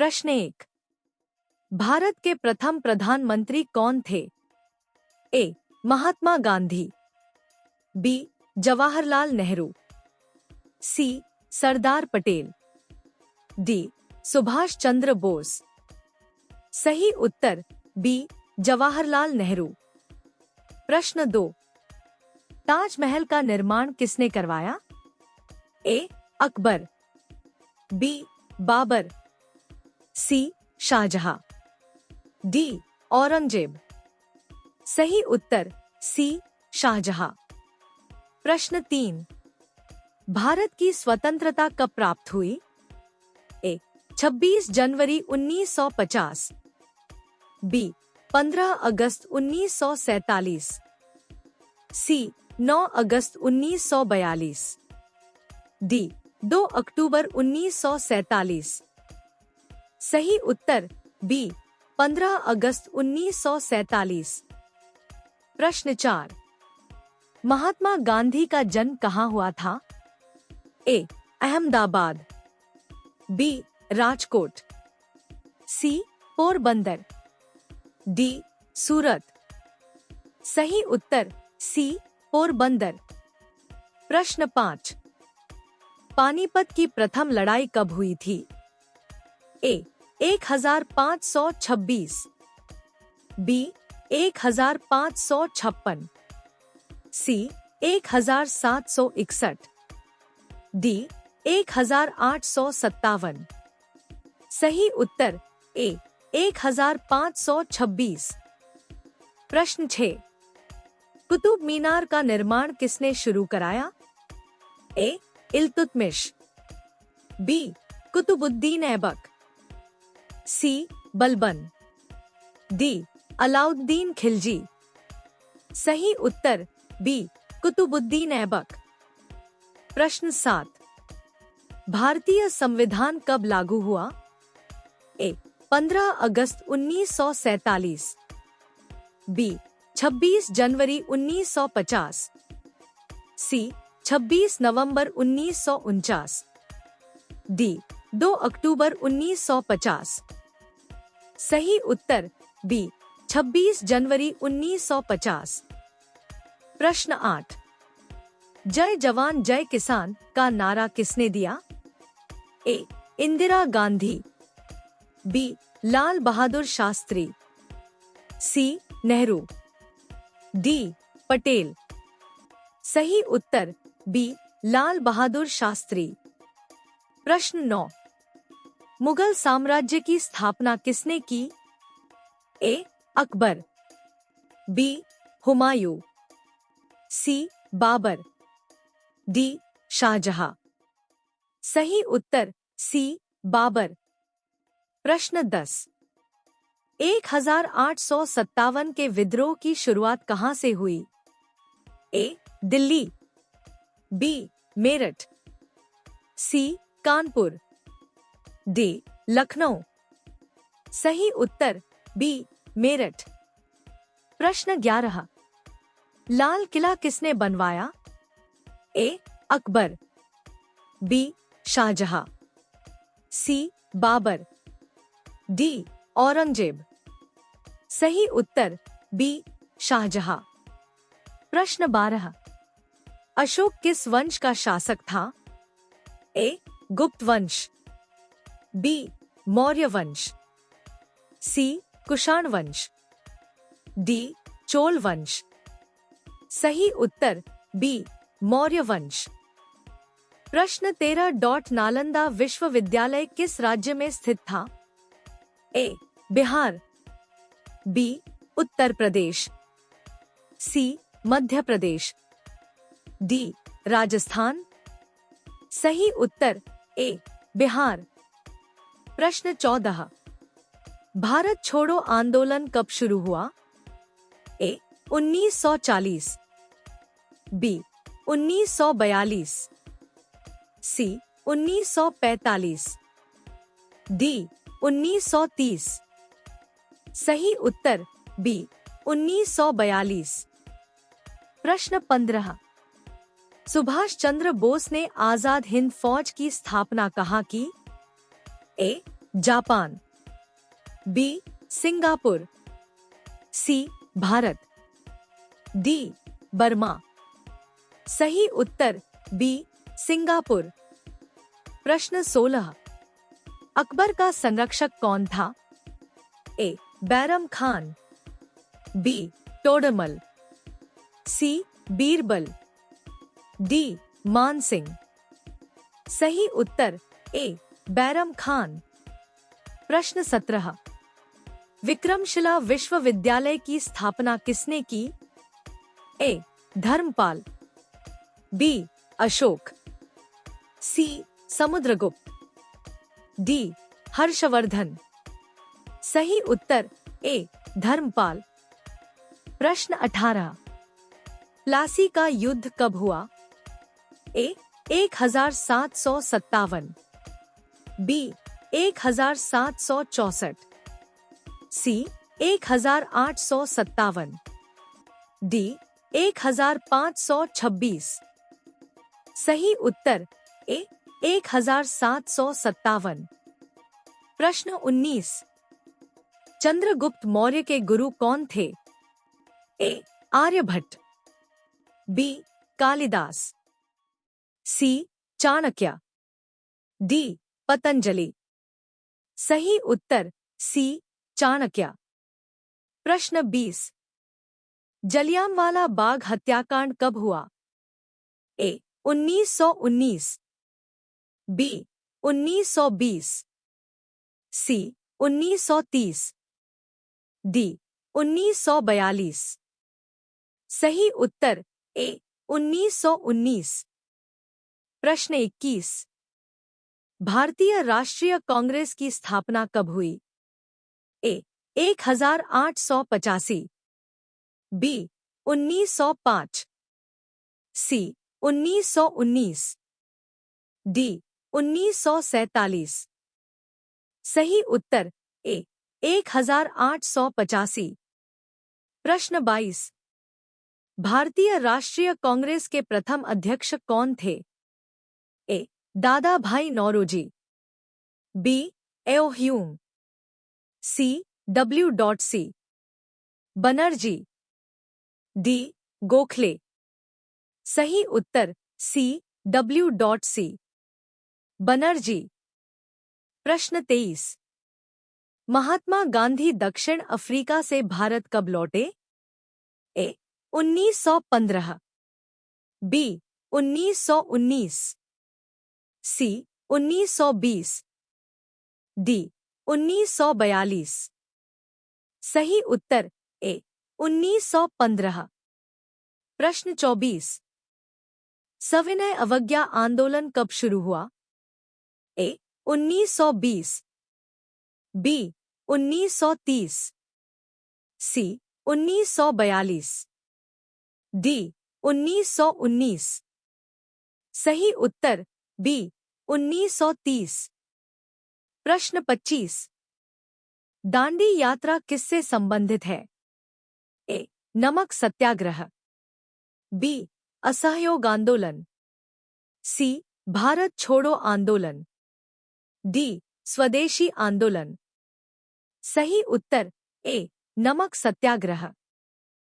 प्रश्न 1। भारत के प्रथम प्रधानमंत्री कौन थे? ए. महात्मा गांधी, बी. जवाहरलाल नेहरू, सी. सरदार पटेल, डी. सुभाष चंद्र बोस। सही उत्तर बी. जवाहरलाल नेहरू। प्रश्न 2। ताजमहल का निर्माण किसने करवाया? ए. अकबर, बी. बाबर, सी. शाहजहां, डी. औरंगजेब। सही उत्तर सी. शाहजहां। प्रश्न 3। भारत की स्वतंत्रता कब प्राप्त हुई? ए. 26 जनवरी 1950, बी. 15 अगस्त 1947, सी. 9 अगस्त 1942, डी. 2 अक्टूबर 1947। सही उत्तर बी. 15 अगस्त 1947। प्रश्न 4। महात्मा गांधी का जन्म कहाँ हुआ था? ए. अहमदाबाद, बी. राजकोट, सी. पोरबंदर, डी. सूरत। सही उत्तर सी. पोरबंदर। प्रश्न 5। पानीपत की प्रथम लड़ाई कब हुई थी? ए. 1526, बी. 1556, सी. 1761, डी. 1857। सही उत्तर ए. 1526। प्रश्न 6। कुतुब मीनार का निर्माण किसने शुरू कराया? ए. इल्तुतमिश, बी. कुतुबुद्दीन ऐबक, सी. बलबन, डी. अलाउद्दीन खिलजी। सही उत्तर बी. कुतुबुद्दीन ऐबक। प्रश्न 7। भारतीय संविधान कब लागू हुआ? ए. 15 अगस्त 1947, बी. 26 जनवरी 1950, सी. 26 नवंबर 1949, डी. 2 अक्टूबर 1950। सही उत्तर बी. 26 जनवरी 1950। प्रश्न 8। जय जवान जय किसान का नारा किसने दिया? ए. इंदिरा गांधी, बी. लाल बहादुर शास्त्री, सी. नेहरू, डी. पटेल। सही उत्तर बी. लाल बहादुर शास्त्री। प्रश्न 9। मुगल साम्राज्य की स्थापना किसने की? ए. अकबर, बी. हुमायूं, सी. बाबर, डी. शाहजहां। सही उत्तर सी. बाबर। प्रश्न 10। 1857 के विद्रोह की शुरुआत कहां से हुई? ए. दिल्ली, बी. मेरठ, सी. कानपुर, डी. लखनऊ। सही उत्तर बी. मेरठ। प्रश्न 11। लाल किला किसने बनवाया? ए. अकबर, बी. शाहजहां, सी. बाबर, डी. औरंगजेब। सही उत्तर बी. शाहजहां। प्रश्न 12। अशोक किस वंश का शासक था? ए. गुप्त वंश, बी. मौर्य वंश, सी. कुषाण वंश, डी. चोल वंश। सही उत्तर बी. मौर्य वंश। प्रश्न 13। नालंदा विश्वविद्यालय किस राज्य में स्थित था? ए. बिहार, बी. उत्तर प्रदेश, सी. मध्य प्रदेश, डी. राजस्थान। सही उत्तर ए. बिहार। प्रश्न 14। भारत छोड़ो आंदोलन कब शुरू हुआ? ए. 1940, बी. 1942, सी. 1945, डी. 1930। सही उत्तर बी. 1942। प्रश्न 15। सुभाष चंद्र बोस ने आजाद हिंद फौज की स्थापना कहाँ की? ए. जापान, बी सिंगापुर, सी भारत, डी बर्मा। सही उत्तर बी सिंगापुर। प्रश्न 16। अकबर का संरक्षक कौन था? ए बैरम खान, बी टोडरमल, सी बीरबल, डी मान सिंह। सही उत्तर ए बैरम खान। प्रश्न 17। विक्रमशिला विश्वविद्यालय की स्थापना किसने की? ए धर्मपाल, बी अशोक, सी समुद्रगुप्त, डी हर्षवर्धन। सही उत्तर ए धर्मपाल। प्रश्न 18। प्लासी का युद्ध कब हुआ? ए 1757, बी 1764, सी 1857, डी 1526। सही उत्तर ए 1757। प्रश्न 19। चंद्रगुप्त मौर्य के गुरु कौन थे? ए आर्यभट्ट, बी कालिदास, सी चाणक्य, डी पतंजलि। सही उत्तर सी चाणक्य। प्रश्न 20। जलियांवाला बाग हत्याकांड कब हुआ? ए 1919, बी 1920, सी 1930, डी 1942। सही उत्तर ए 1919। प्रश्न 21। भारतीय राष्ट्रीय कांग्रेस की स्थापना कब हुई? ए 1885, बी 1905, सी 1919, डी 1947। सही उत्तर ए 1885। प्रश्न 22। भारतीय राष्ट्रीय कांग्रेस के प्रथम अध्यक्ष कौन थे? ए दादा भाई नौरोजी, बी एओ ह्यूम, सी डब्ल्यू.सी बनर्जी, डी गोखले। सही उत्तर सी डब्ल्यू.सी बनर्जी। प्रश्न 23। महात्मा गांधी दक्षिण अफ्रीका से भारत कब लौटे? ए 1915, बी 1919, सी 1920, डी 1942। सही उत्तर ए 1915। प्रश्न 24। सविनय अवज्ञा आंदोलन कब शुरू हुआ? ए 1920, बी 1930, सी 1942, डी 1919। सही उत्तर बी 1930। प्रश्न 25। दांडी यात्रा किससे संबंधित है? ए नमक सत्याग्रह, बी असहयोग आंदोलन, सी भारत छोड़ो आंदोलन, डी स्वदेशी आंदोलन। सही उत्तर ए नमक सत्याग्रह।